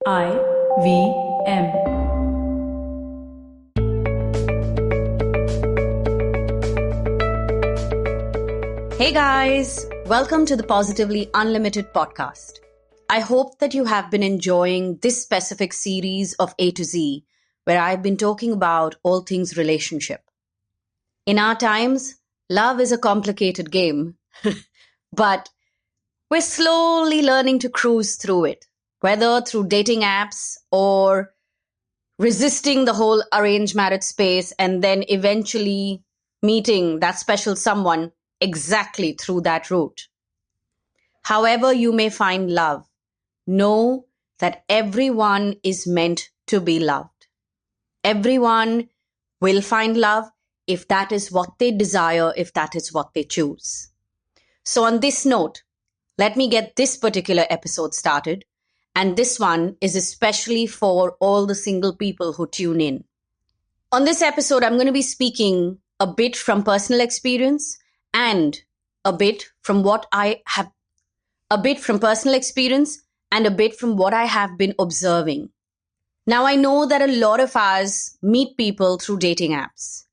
IVM. Hey guys, welcome to the Positively Unlimited podcast. I hope that you have been enjoying this specific series of A to Z, where I've been talking about all things relationship. In our times, love is a complicated game, but we're slowly learning to cruise through it, whether through dating apps or resisting the whole arranged marriage space and then eventually meeting that special someone exactly through that route. However you may find love, know that everyone is meant to be loved. Everyone will find love if that is what they desire, if that is what they choose. So on this note, let me get this particular episode started. And this one is especially for all the single people who tune in. On this episode, I'm going to be speaking a bit from personal experience and a bit from what I have been observing. Now, I know that a lot of us meet people through dating apps.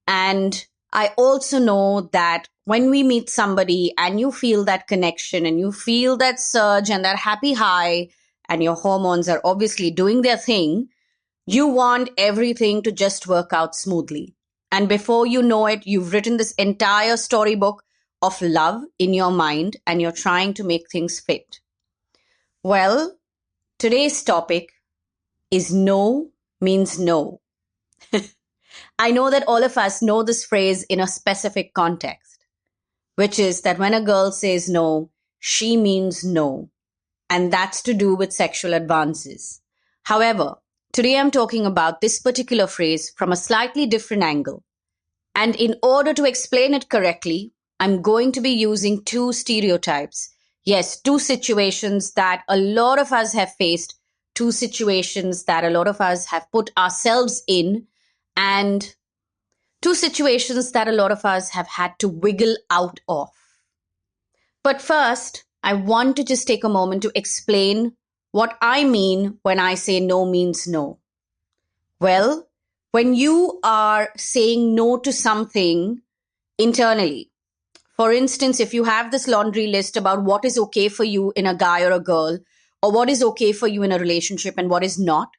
And I also know that when we meet somebody and you feel that connection and you feel that surge and that happy high, and your hormones are obviously doing their thing, you want everything to just work out smoothly. And before you know it, you've written this entire storybook of love in your mind and you're trying to make things fit. Well, today's topic is no means no. I know that all of us know this phrase in a specific context, which is that when a girl says no, she means no. And that's to do with sexual advances. However, today I'm talking about this particular phrase from a slightly different angle. And in order to explain it correctly, I'm going to be using two stereotypes. Yes, two situations that a lot of us have faced, two situations that a lot of us have put ourselves in, and two situations that a lot of us have had to wiggle out of. But first, I want to just take a moment to explain what I mean when I say no means no. Well, when you are saying no to something internally, for instance, if you have this laundry list about what is okay for you in a guy or a girl, or what is okay for you in a relationship and what is not,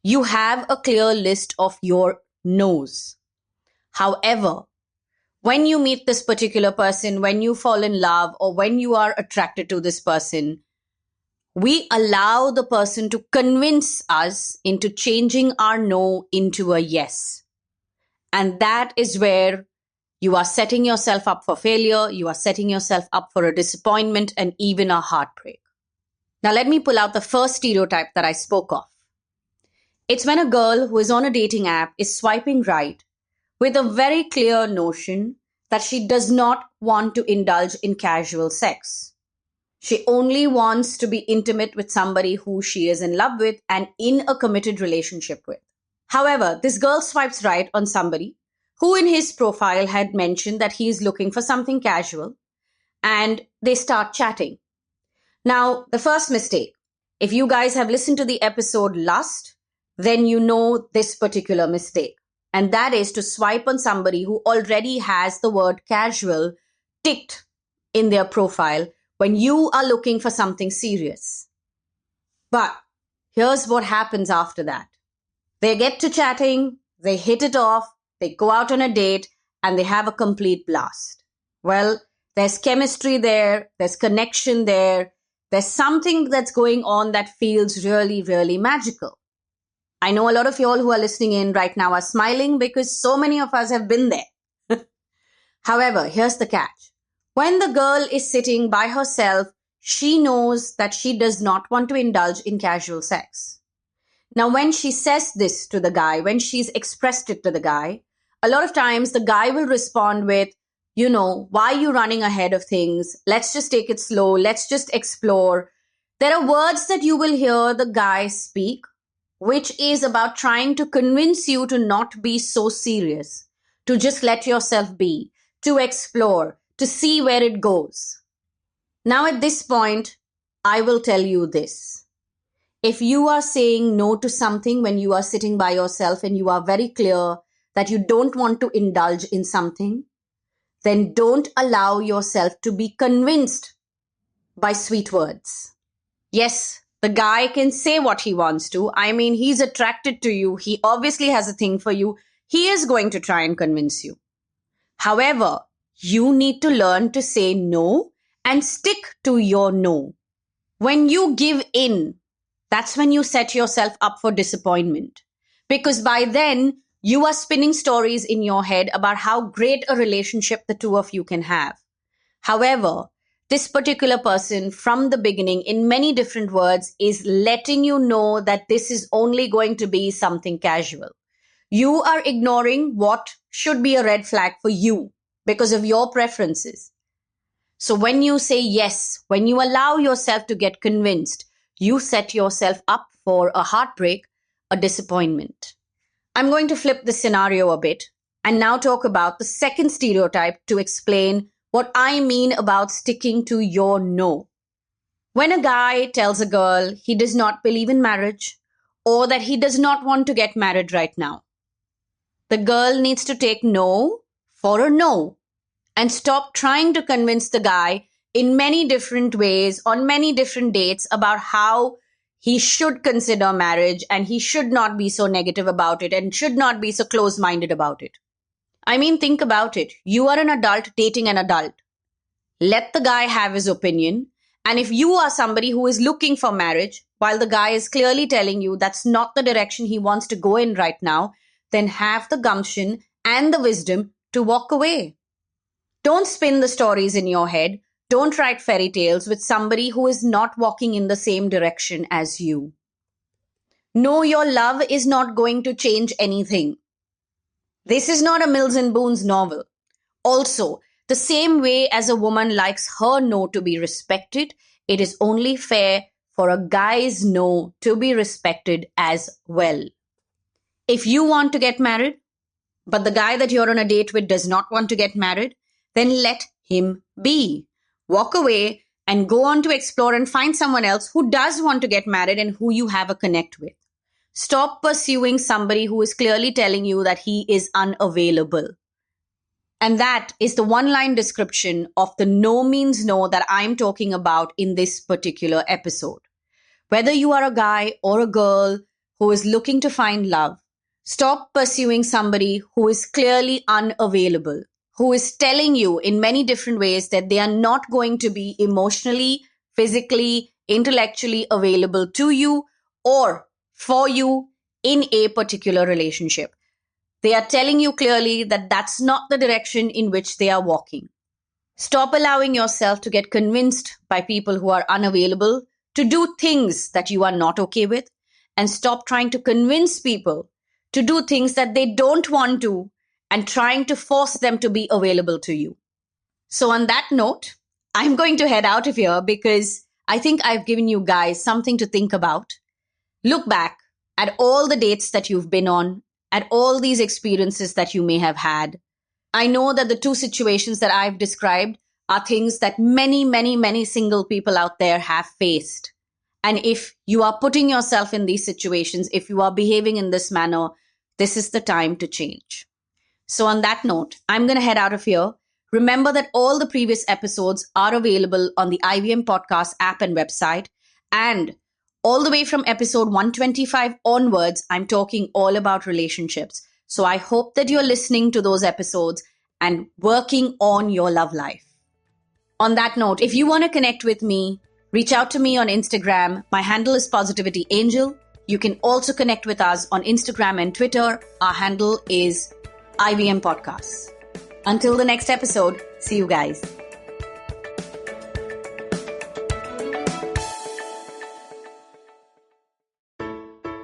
you have a clear list of your no's. However, when you meet this particular person, when you fall in love, or when you are attracted to this person, we allow the person to convince us into changing our no into a yes. And that is where you are setting yourself up for failure, you are setting yourself up for a disappointment and even a heartbreak. Now let me pull out the first stereotype that I spoke of. It's when a girl who is on a dating app is swiping right with a very clear notion that she does not want to indulge in casual sex. She only wants to be intimate with somebody who she is in love with and in a committed relationship with. However, this girl swipes right on somebody who in his profile had mentioned that he is looking for something casual, and they start chatting. Now, the first mistake, if you guys have listened to the episode Lust, then you know this particular mistake. And that is to swipe on somebody who already has the word casual ticked in their profile when you are looking for something serious. But here's what happens after that. They get to chatting, they hit it off, they go out on a date, and they have a complete blast. Well, there's chemistry there, there's connection there, there's something that's going on that feels really, really magical. I know a lot of you all who are listening in right now are smiling because so many of us have been there. However, here's the catch. When the girl is sitting by herself, she knows that she does not want to indulge in casual sex. Now, when she says this to the guy, when she's expressed it to the guy, a lot of times the guy will respond with, why are you running ahead of things? Let's just take it slow. Let's just explore. There are words that you will hear the guy speak, which is about trying to convince you to not be so serious, to just let yourself be, to explore, to see where it goes. Now at this point, I will tell you this. If you are saying no to something when you are sitting by yourself and you are very clear that you don't want to indulge in something, then don't allow yourself to be convinced by sweet words. Yes, the guy can say what he wants to. I mean, he's attracted to you. He obviously has a thing for you. He is going to try and convince you. However, you need to learn to say no and stick to your no. When you give in, that's when you set yourself up for disappointment. Because by then, you are spinning stories in your head about how great a relationship the two of you can have. However, this particular person from the beginning, in many different words, is letting you know that this is only going to be something casual. You are ignoring what should be a red flag for you because of your preferences. So when you say yes, when you allow yourself to get convinced, you set yourself up for a heartbreak, a disappointment. I'm going to flip the scenario a bit and now talk about the second stereotype to explain what I mean about sticking to your no. When a guy tells a girl he does not believe in marriage or that he does not want to get married right now, the girl needs to take no for a no and stop trying to convince the guy in many different ways on many different dates about how he should consider marriage and he should not be so negative about it and should not be so close-minded about it. I mean, think about it. You are an adult dating an adult. Let the guy have his opinion. And if you are somebody who is looking for marriage, while the guy is clearly telling you that's not the direction he wants to go in right now, then have the gumption and the wisdom to walk away. Don't spin the stories in your head. Don't write fairy tales with somebody who is not walking in the same direction as you. No, your love is not going to change anything. This is not a Mills and Boons novel. Also, the same way as a woman likes her no to be respected, it is only fair for a guy's no to be respected as well. If you want to get married, but the guy that you're on a date with does not want to get married, then let him be. Walk away and go on to explore and find someone else who does want to get married and who you have a connect with. Stop pursuing somebody who is clearly telling you that he is unavailable. And that is the one-line description of the no means no that I'm talking about in this particular episode. Whether you are a guy or a girl who is looking to find love, stop pursuing somebody who is clearly unavailable, who is telling you in many different ways that they are not going to be emotionally, physically, intellectually available to you or for you in a particular relationship. They are telling you clearly that that's not the direction in which they are walking. Stop allowing yourself to get convinced by people who are unavailable to do things that you are not okay with, and stop trying to convince people to do things that they don't want to and trying to force them to be available to you. So on that note, I'm going to head out of here because I think I've given you guys something to think about. Look back at all the dates that you've been on, at all these experiences that you may have had. I know that the two situations that I've described are things that many single people out there have faced. And if you are putting yourself in these situations, if you are behaving in this manner, this is the time to change. So on that note, I'm going to head out of here. Remember that all the previous episodes are available on the IVM Podcast app and website. And all the way from episode 125 onwards, I'm talking all about relationships. So I hope that you're listening to those episodes and working on your love life. On that note, if you want to connect with me, reach out to me on Instagram. My handle is Positivity Angel. You can also connect with us on Instagram and Twitter. Our handle is IVM Podcasts. Until the next episode, see you guys.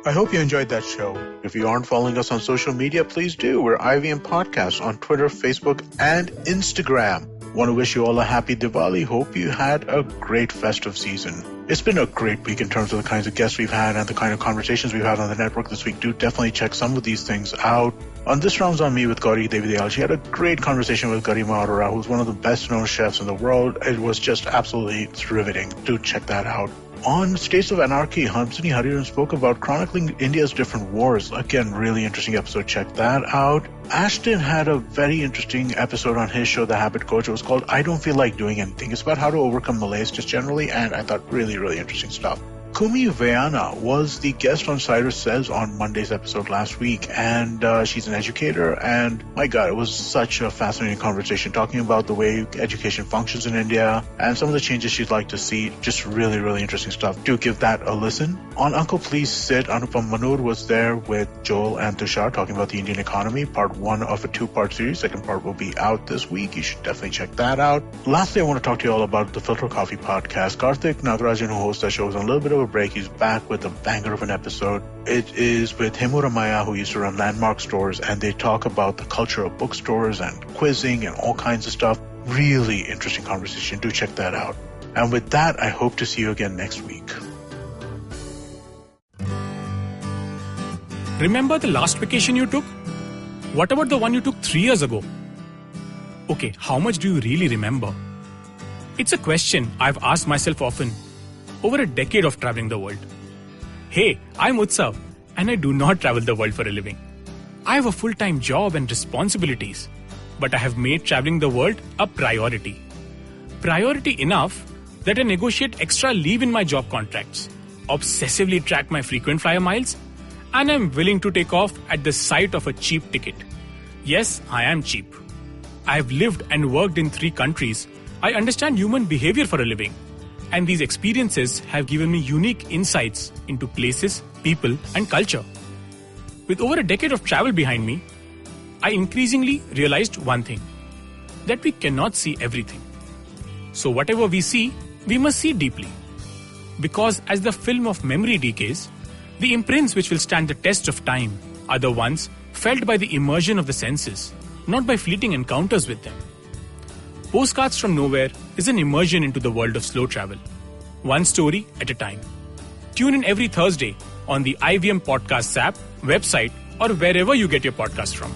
I hope you enjoyed that show. If you aren't following us on social media, please do. We're IVM Podcasts on Twitter, Facebook, and Instagram. Want to wish you all a happy Diwali. Hope you had a great festive season. It's been a great week in terms of the kinds of guests we've had and the kind of conversations we've had on the network this week. Do definitely check some of these things out. On This Round's on Me with Gauri Devidayal, she had a great conversation with Garima Arora, who's one of the best known chefs in the world. It was just absolutely riveting. Do check that out. On States of Anarchy, Hamsini Hariharan spoke about chronicling India's different wars. Again, really interesting episode. Check that out. Ashton had a very interesting episode on his show, The Habit Coach. It was called I Don't Feel Like Doing Anything. It's about how to overcome malaise just generally, and I thought really, really interesting stuff. Kumi Vayana was the guest on Cyrus Says on Monday's episode last week, and she's an educator, and my God, it was such a fascinating conversation talking about the way education functions in India and some of the changes she'd like to see. Just really, really interesting stuff. Do give that a listen. On Uncle Please Sit, Anupam Manur was there with Joel and Tushar talking about the Indian economy, part 1 of a 2-part series. Second part will be out this week. You should definitely check that out. Lastly, I want to talk to you all about the Filter Coffee podcast. Karthik Nagarajan, who hosts that show, is on a little bit of a break. He's back with a banger of an episode. It is with Himura Maya, who used to run Landmark Stores, and they talk about the culture of bookstores and quizzing and all kinds of stuff. Really interesting conversation. Do check that out. And with that, I hope to see you again next week. Remember the last vacation you took? What about the one you took 3 years ago? Okay, how much do you really remember? It's a question I've asked myself often. Over a decade of traveling the world. Hey, I'm Utsav, and I do not travel the world for a living. I have a full-time job and responsibilities, but I have made traveling the world a priority. Priority enough that I negotiate extra leave in my job contracts, obsessively track my frequent flyer miles, and I'm willing to take off at the sight of a cheap ticket. Yes, I am cheap. I have lived and worked in 3 countries. I understand human behavior for a living. And these experiences have given me unique insights into places, people, and culture. With over a decade of travel behind me, I increasingly realized one thing, that we cannot see everything. So whatever we see, we must see deeply. Because as the film of memory decays, the imprints which will stand the test of time are the ones felt by the immersion of the senses, not by fleeting encounters with them. Postcards from Nowhere is an immersion into the world of slow travel, one story at a time. Tune in every Thursday on the IVM Podcasts app, website, or wherever you get your podcasts from.